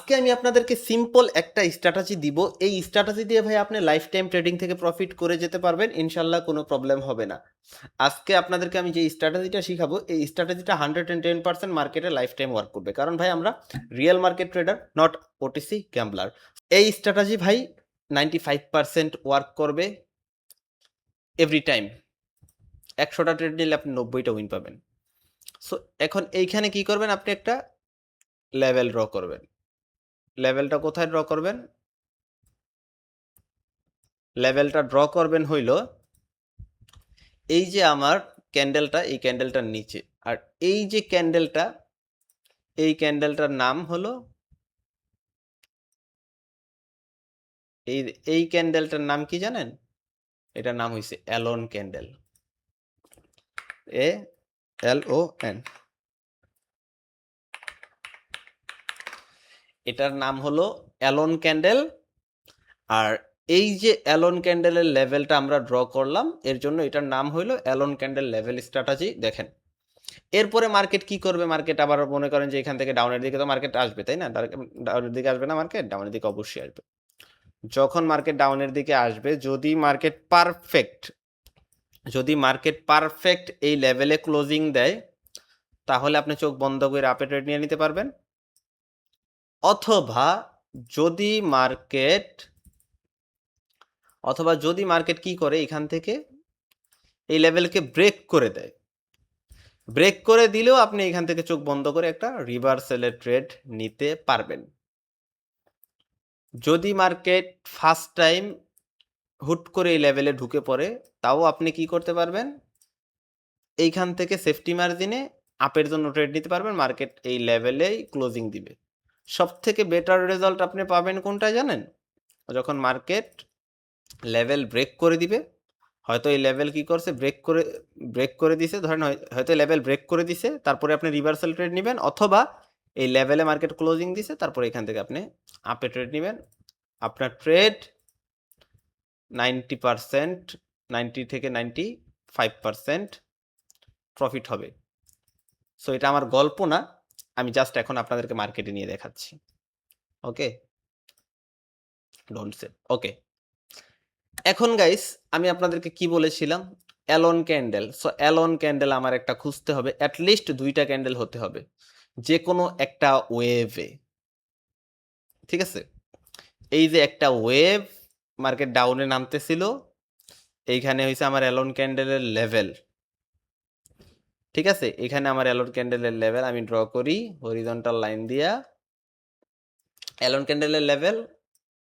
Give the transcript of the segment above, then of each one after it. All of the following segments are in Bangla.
আজকে আমি আপনাদেরকে সিম্পল একটা স্ট্র্যাটেজি দিব। এই স্ট্র্যাটেজি দিয়ে ভাই আপনি লাইফ টাইম ট্রেডিং থেকে প্রফিট করে যেতে পারবেন, ইনশাল্লাহ কোনো প্রবলেম হবে না। আজকে আপনাদেরকে আমি যে স্ট্র্যাটেজিটা শিখাবো, এই স্ট্র্যাটেজিটা 110% মার্কেটে লাইফ টাইম ওয়ার্ক করবে, কারণ ভাই আমরা real market trader, not OTC gambler. এই স্ট্র্যাটেজি ভাই 95% ওয়ার্ক করবে এভরি টাইম। 100টা ট্রেড নিলে আপনি 90টা উইন পাবেন। সো এখন এইখানে কি করবেন, আপনি একটা লেভেল ড্র করবেন। লেভেলটা কোথায় ড্র করবেন? লেভেলটা ড্র করবেন হইল এই যে আমার ক্যান্ডেলটা, এই ক্যান্ডেলটার নিচে। আর এই যে ক্যান্ডেলটা, এই ক্যান্ডেলটার নাম হলো, এই ক্যান্ডেলটার নাম কি জানেন? এটার নাম হইছে অ্যালোন ক্যান্ডেল, ALON। এটার নাম হলো অ্যালোন ক্যান্ডেল। আর এই যে অ্যালোন ক্যান্ডেলের লেভেলটা আমরা ড্র করলাম, এর জন্য এটার নাম হইলো অ্যালোন ক্যান্ডেল লেভেল স্ট্র্যাটেজি। দেখেন এরপরে মার্কেট কি করবে, মার্কেট আবার মনে করেন যে এখান থেকে ডাউনের দিকে তো মার্কেট আসবে, তাই না? ডাউনের দিকে আসবে না মার্কেট? ডাউনের দিকে অবশ্যই আসবে। যখন মার্কেট ডাউনের দিকে আসবে, যদি মার্কেট পারফেক্ট এই লেভেলে ক্লোজিং দেয়, তাহলে আপনি চোখ বন্ধ করে আপে ট্রেড নিয়ে নিতে পারবেন। অথবা যদি মার্কেট কি করে, এখান থেকে এই লেভেলকে ব্রেক করে দেয়, ব্রেক করে দিলেও আপনি এখান থেকে চোখ বন্ধ করে একটা রিভার্সালের ট্রেড নিতে পারবেন। যদি মার্কেট ফার্স্ট টাইম হুট করে এই লেভেলে ঢুকে পড়ে, তাও আপনি কি করতে পারবেন, এইখান থেকে সেফটি মার্জিনে আপের জন্য ট্রেড নিতে পারবেন। মার্কেট এই লেভেলেই ক্লোজিং দিবে। সব থেকে বেটার রেজাল্ট আপনি পাবেন কোনটায় জানেন? যখন মার্কেট লেভেল ব্রেক করে দিবে, হয়তো এই লেভেল কি করছে, ব্রেক করে দিছে, ধরেন হয়তো লেভেল ব্রেক করে দিছে, তারপরে আপনি রিভার্সাল ট্রেড নেবেন, অথবা এই লেভেলে মার্কেট ক্লোজিং দিছে, তারপরে এখান থেকে আপনি আপে ট্রেড নেবেন। আপনার ট্রেড 90 থেকে 95% প্রফিট হবে। সো এটা আমার গল্প না, আমি জাস্ট এখন আপনাদেরকে মার্কেটে নিয়ে দেখাচ্ছি। ওকে, ডোন্ট সে ওকে। এখন গাইস আমি আপনাদেরকে কি বলেছিলাম, alone candle. So alone candle আমার একটা খুঁজতে হবে, অ্যাটলিস্ট 2টা ক্যান্ডেল হতে হবে যে কোনো একটা ওয়েভে। ঠিক আছে, এই যে একটা ওয়েভ মার্কেট ডাউনে নামতেছিল, এইখানে হয়েছে আমার অ্যালোন ক্যান্ডেলের লেভেল। ঠিক আছে, এখানে আমার অ্যালোন ক্যান্ডেলের লেভেল আমি ড্র করি হরিজন্টাল লাইন দিয়া। অ্যালোন ক্যান্ডেলের লেভেল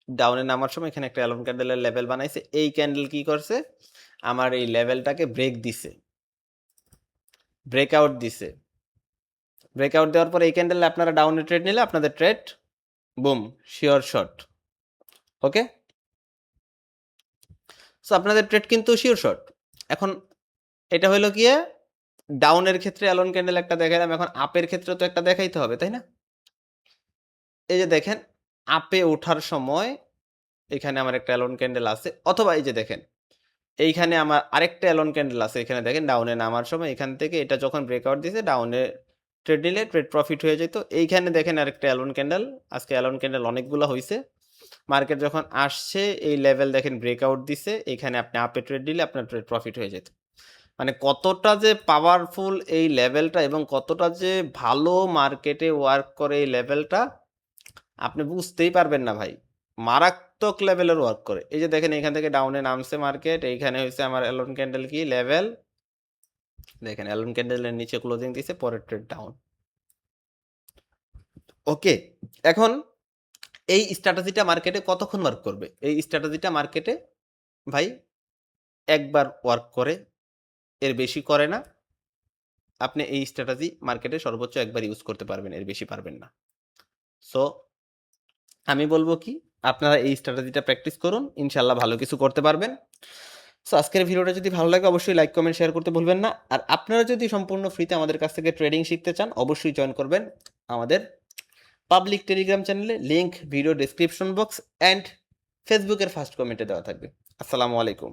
ডাউনে নামার সময় এখানে একটা অ্যালোন ক্যান্ডেলের লেভেল বানাইছে। এই ক্যান্ডেল কি করছে, আমার এই লেভেলটাকে ব্রেকআউট দিছে। ব্রেকআউট দেওয়ার পর এই ক্যান্ডেলে আপনারা ডাউনে ট্রেড নিলে আপনাদের ট্রেড বুম শিওর শট। ওকে, সো আপনাদের ট্রেড কিন্তু শিওর শট। এখন এটা হলো কি, ডাউনের ক্ষেত্রে অ্যালোন ক্যান্ডেল একটা দেখালাম, এখন আপের ক্ষেত্রে তো একটা দেখাইতে হবে, তাই না? এই যে দেখেন আপে ওঠার সময় এখানে আমার একটা অ্যালোন ক্যান্ডেল আছে, অথবা এই যে দেখেন এইখানে আমার আরেকটা অ্যালোন ক্যান্ডেল আছে। এখানে দেখেন ডাউনে নামার সময় এখান থেকে এটা যখন ব্রেকআউট দিয়েছে, ডাউনে ট্রেড নিলে ট্রেড প্রফিট হয়ে যেত। এইখানে দেখেন আরেকটা অ্যালোন ক্যান্ডেল, আজকে অ্যালোন ক্যান্ডেল অনেকগুলো হয়েছে। মার্কেট যখন আসছে এই লেভেল দেখেন ব্রেকআউট দিছে, এখানে আপনি আপে ট্রেড দিলে আপনার ট্রেড প্রফিট হয়ে যেত। মানে কতটা যে পাওয়ারফুল এই লেভেলটা এবং কতটা যে ভালো মার্কেটে ওয়ার্ক করে এই লেভেলটা, আপনি বুঝতেই পারবেন না ভাই। মারাত্মক লেভেলের ওয়ার্ক করে। এই যে দেখেন এখান থেকে ডাউনে নামছে মার্কেট, এইখানে হয়েছে আমার অ্যালোন ক্যান্ডেল কি লেভেল, দেখেন অ্যালোন ক্যান্ডেলের নিচে ক্লোজিং দিছে, পরের ট্রেড ডাউন। ওকে, এখন এই স্ট্র্যাটেজিটা মার্কেটে কতক্ষণ ওয়ার্ক করবে? এই স্ট্র্যাটেজিটা মার্কেটে ভাই একবার ওয়ার্ক করে, এর বেশি করে না। আপনি এই স্ট্র্যাটেজি মার্কেটে সর্বোচ্চ একবার ইউজ করতে পারবেন, এর বেশি পারবেন না। সো আমি বলবো কি, আপনারা এই স্ট্র্যাটেজিটা প্র্যাকটিস করুন, ইনশাল্লাহ ভালো কিছু করতে পারবেন। সো আজকের ভিডিওটা যদি ভালো লাগে অবশ্যই লাইক কমেন্ট শেয়ার করতে ভুলবেন না। আর আপনারা যদি সম্পূর্ণ ফ্রিতে আমাদের কাছ থেকে ট্রেডিং শিখতে চান, অবশ্যই জয়েন করবেন আমাদের পাবলিক টেলিগ্রাম চ্যানেলে। Link video description box and ফেসবুকের ফার্স্ট কমেন্টে দেওয়া থাকবে। আসসালামু আলাইকুম।